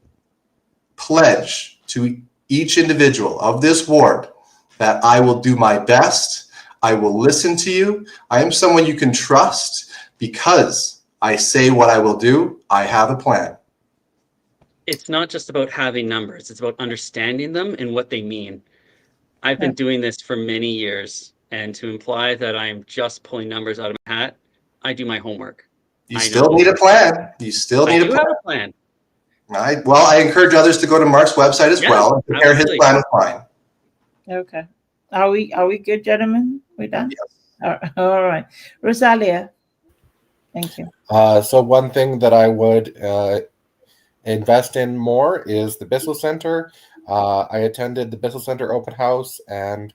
pledge to each individual of this ward that I will do my best. I will listen to you. I am someone you can trust because I say what I will do. I have a plan. It's not just about having numbers. It's about understanding them and what they mean. I've been doing this for many years, and to imply that I'm just pulling numbers out of my hat, I do my homework. You still need a plan. You still need a plan. I do have a plan. I encourage others to go to Mark's website as well and compare his plan with mine. Okay. Are we good, gentlemen? We're done? Yes. All right. Rosalia. Thank you. So one thing that I would invest in more is the Bissell Center. I attended the Bissell Center open house, and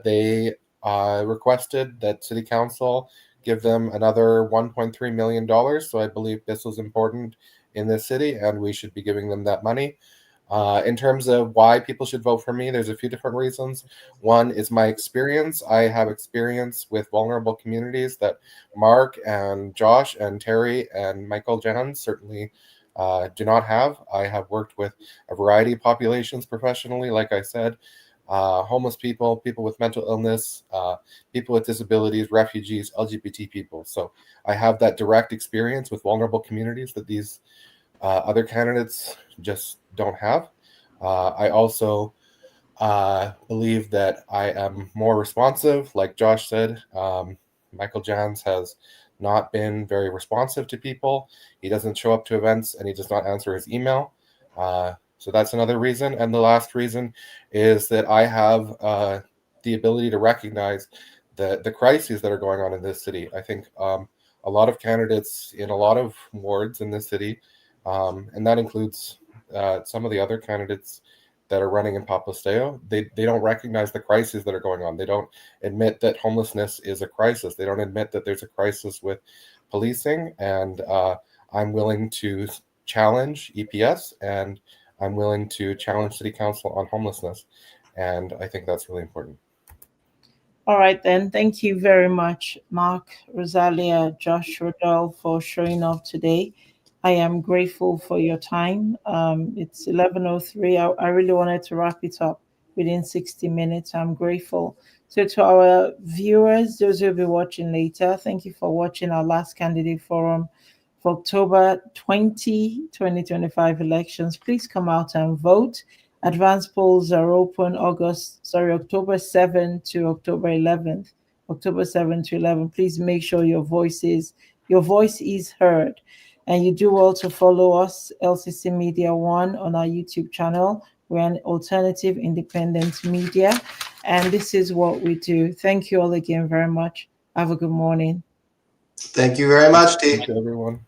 they requested that City Council give them another $1.3 million. So I believe Bissell's important in this city, and we should be giving them that money. In terms of why people should vote for me, there's a few different reasons. One is my experience. I have experience with vulnerable communities that Mark and Josh and Terry and Michael Jantz certainly do not have. I have worked with a variety of populations professionally, like I said, homeless people, people with mental illness, people with disabilities, refugees, LGBT people. So I have that direct experience with vulnerable communities that these other candidates just don't have. I also believe that I am more responsive. Like Josh said, Michael Jans has not been very responsive to people. He doesn't show up to events and he does not answer his email. So that's another reason. And the last reason is that I have the ability to recognize the crises that are going on in this city. I think a lot of candidates in a lot of wards in this city, and that includes some of the other candidates that are running in Papastew, they don't recognize the crises that are going on. They don't admit that homelessness is a crisis. They don't admit that there's a crisis with policing. And I'm willing to challenge EPS, and I'm willing to challenge City Council on homelessness. And I think that's really important. All right, then. Thank you very much, Mark, Rosalia, Josh, Rodolph, for showing up today. I am grateful for your time. It's 11:03. I really wanted to wrap it up within 60 minutes. I'm grateful. So, to our viewers, those who will be watching later, thank you for watching our last candidate forum for October 2025 elections. Please come out and vote. Advanced polls are open October 7th to October 11th. October 7th to 11th. Please make sure your voice is heard. And you do also follow us, LCC Media One, on our YouTube channel. We're an alternative independent media. And this is what we do. Thank you all again very much. Have a good morning. Thank you very much, T. Thank you, everyone.